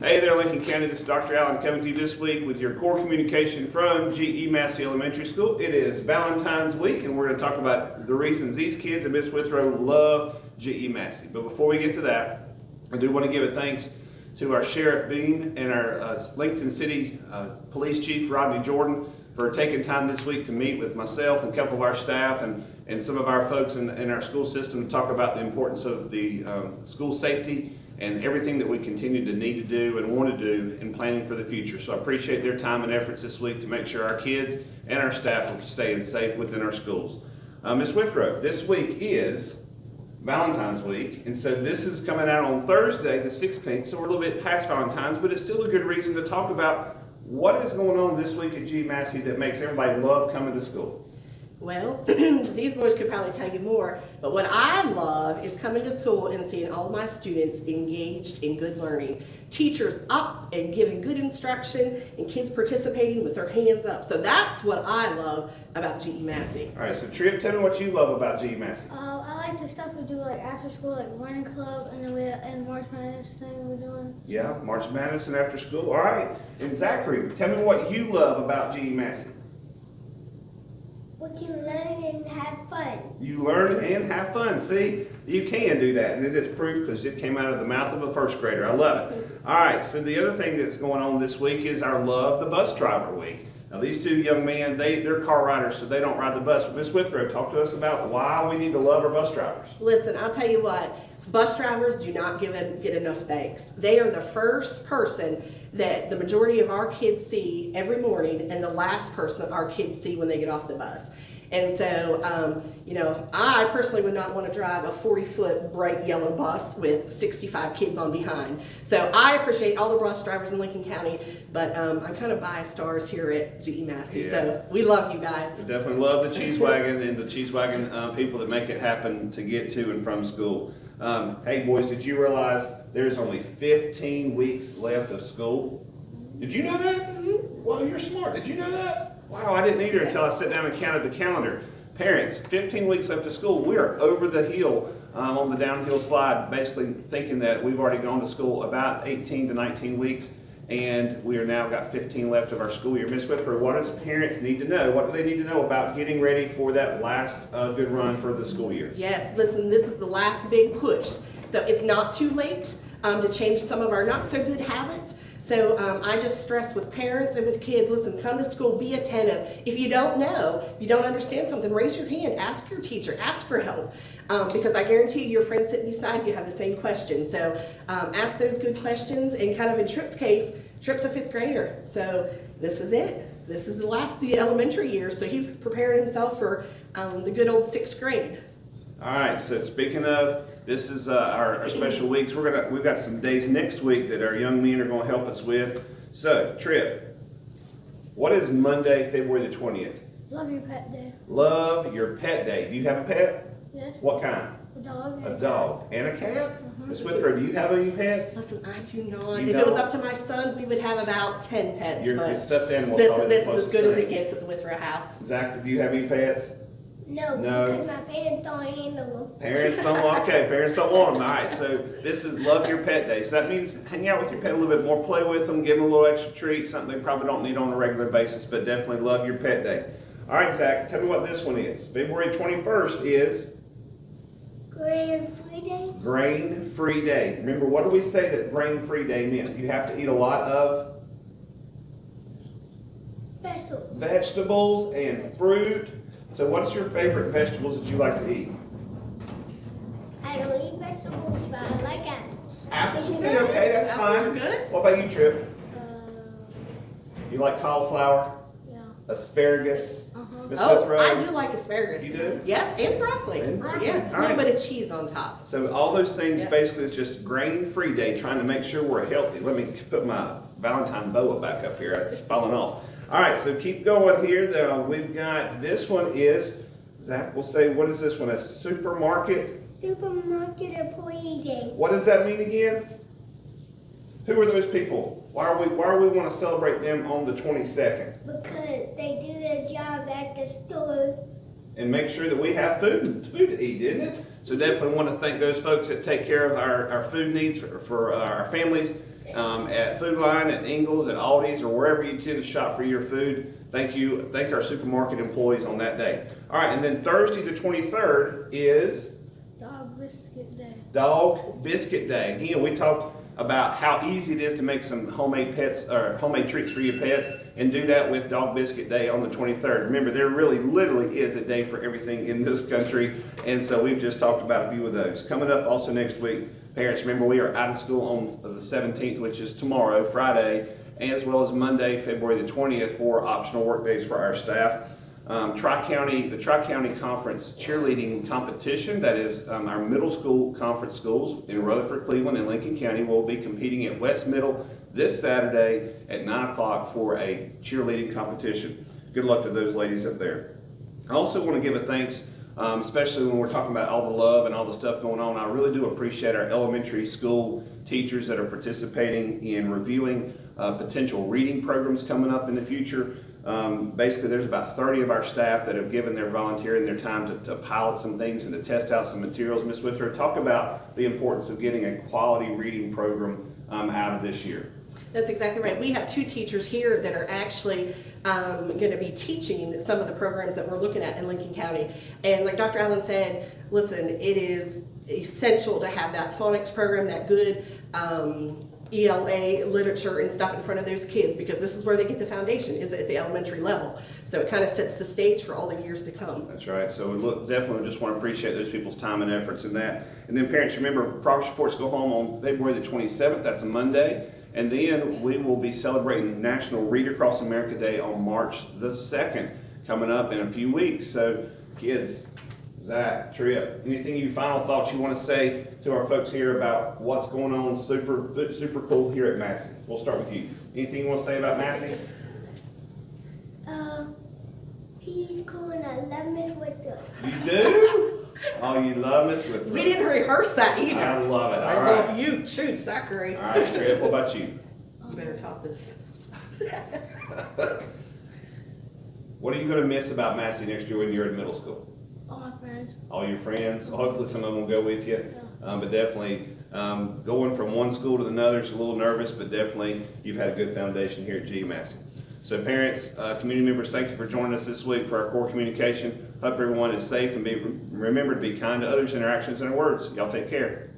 Hey there, Lincoln County. This is Dr. Allen coming to you this week with your core communication from GE Massey Elementary School. It is Valentine's Week, and we're going to talk about the reasons these kids and Miss Withrow love GE Massey. But before we get to that, I do want to give a thanks to our Sheriff Bean and our Lincoln City Police Chief Rodney Jordan for taking time this week to meet with myself and a couple of our staff and some of our folks in our school system to talk about the importance of the school safety and everything that we continue to need to do and want to do in planning for the future. So I appreciate their time and efforts this week to make sure our kids and our staff are staying safe within our schools. Ms. Withrow, this week is Valentine's Week, and so this is coming out on Thursday the 16th, so we're a little bit past Valentine's, but it's still a good reason to talk about what is going on this week at GE Massey that makes everybody love coming to school. Well, these boys could probably tell you more, but what I love is coming to school and seeing all my students engaged in good learning. Teachers up and giving good instruction and kids participating with their hands up. So that's what I love about GE Massey. All right, so Tripp, tell me what you love about GE Massey. I like the stuff we do like after school, like running club, and then and March Madness thing we're doing. Yeah, March Madness and after school. All right, and Zachary, tell me what you love about GE Massey. We can learn and have fun. You learn and have fun. See, you can do that, and it is proof because it came out of the mouth of a first grader. I love it. All right, so the other thing that's going on this week is our Love the Bus Driver Week. Now, these two young men, they're car riders, so they don't ride the bus. But Ms. Withrow, talk to us about why we need to love our bus drivers. Listen, I'll tell you what, bus drivers do not get enough thanks. They are the first person that the majority of our kids see every morning and the last person our kids see when they get off the bus. And so, I personally would not want to drive a 40-foot bright yellow bus with 65 kids on behind. So I appreciate all the bus drivers in Lincoln County, but I'm kind of biased stars here at GE Massey. Yeah. So we love you guys. We definitely love the Cheese Wagon and the Cheese Wagon people that make it happen to get to and from school. Hey boys, did you realize there's only 15 weeks left of school? Did you know that? Mm-hmm. Well, you're smart. Did you know that? Wow, I didn't either until I sat down and counted the calendar. Parents, 15 weeks left of school. We are over the hill on the downhill slide, basically thinking that we've already gone to school about 18 to 19 weeks, and we are now got 15 left of our school year. Ms. Whipper, what does parents need to know? What do they need to know about getting ready for that last good run for the school year? Yes, listen, this is the last big push. So it's not too late to change some of our not so good habits. So I just stress with parents and with kids, listen, come to school, be attentive. If you don't know, you don't understand something, raise your hand, ask your teacher, ask for help. Because I guarantee you your friends sitting beside you have the same question. So ask those good questions, and kind of in Tripp's case, Tripp's a 5th grader. So this is it. This is the last of the elementary years, so he's preparing himself for the good old 6th grade. All right, so speaking of, this is our special weeks. We've got some days next week that our young men are going to help us with. So, Tripp, what is Monday, February the 20th? Love your pet day. Love your pet day. Do you have a pet? Yes. What kind? A dog. A dog. And a cat? Ms. Withrow, do you have any pets? Listen, I do not. You If don't? it was up to my son, we would have about 10 pets. Your but stuffed animals. this is as good as it gets at the Withrow house. Zach, do you have any pets? No, because my parents don't handle them. Parents don't, okay, parents don't want them. All right, so this is Love Your Pet Day. So that means hang out with your pet a little bit more, play with them, give them a little extra treat, something they probably don't need on a regular basis, but definitely Love Your Pet Day. All right, Zach, tell me what this one is. February 21st is? Grain-free day. Grain-free day. Remember, what do we say that grain-free day meant? You have to eat a lot of? Vegetables and fruit. So what's your favorite vegetables that you like to eat? I don't eat vegetables, but I like apples. Apples will be okay, that's Apples fine. are good. What about you, Tripp? You like cauliflower? Yeah. Asparagus? Ms. Oh, Withrow? I do like asparagus. You do? Yes, and broccoli. And broccoli. Yeah, All a little right. bit of cheese on top. So all those things Yeah. basically is just grain-free day, trying to make sure we're healthy. Let me put my Valentine boa back up here. It's falling off. All right, so keep going here. We've got, this one is, Zach will say, what is this one? A supermarket? Supermarket employee day. What does that mean again? Who are those people? Why are we want to celebrate them on the 22nd? Because they do their job at the store. And make sure that we have food to eat, isn't it? So definitely want to thank those folks that take care of our food needs for our families at Food Line, at Ingles, at Aldi's, or wherever you tend to shop for your food. Thank you. Thank our supermarket employees on that day. All right, and then Thursday the 23rd is Dog biscuit day. Dog Biscuit Day. Again, we talked about how easy it is to make some homemade pets or homemade treats for your pets, and do that with Dog Biscuit Day on the 23rd. Remember, there really literally is a day for everything in this country, and so we've just talked about a few of those. Coming up also next week, parents, remember we are out of school on the 17th, which is tomorrow, Friday, as well as Monday, February the 20th, for optional work days for our staff. The Tri-County Conference cheerleading competition, that is our middle school conference schools in Rutherford, Cleveland, and Lincoln County, will be competing at West Middle this Saturday at 9 o'clock for a cheerleading competition. Good luck to those ladies up there. I also want to give a thanks, especially when we're talking about all the love and all the stuff going on. I really do appreciate our elementary school teachers that are participating in reviewing potential reading programs coming up in the future. Basically, there's about 30 of our staff that have given their volunteering their time to pilot some things and to test out some materials. Ms. Withrow, talk about the importance of getting a quality reading program out of this year. That's exactly right. We have 2 teachers here that are actually going to be teaching some of the programs that we're looking at in Lincoln County. And like Dr. Allen said, listen, it is essential to have that phonics program, that good ELA literature and stuff in front of those kids, because this is where they get the foundation, is at the elementary level. So it kind of sets the stage for all the years to come. That's right. So we definitely just want to appreciate those people's time and efforts in that. And then parents, remember, progress reports go home on February the 27th. That's a Monday. And then we will be celebrating National Read Across America Day on March the 2nd, coming up in a few weeks. So kids, Zach, Tripp, anything final thoughts you want to say to our folks here about what's going on super cool here at Massey? We'll start with you. Anything you want to say about Massey? He's cool and I love Miss Wickham. You do? Oh, you love Miss Withrow. We didn't rehearse that either. I love it. I All love right. you too, Zachary. All right, Tripp, what about you? You better top this. What are you going to miss about Massey next year when you're in middle school? All my friends. All your friends. Hopefully some of them will go with you. But definitely going from one school to another is a little nervous, but definitely you've had a good foundation here at GE Massey. So parents, community members, thank you for joining us this week for our core communication. Hope everyone is safe, and remember to be kind to others in their actions and their words. Y'all take care.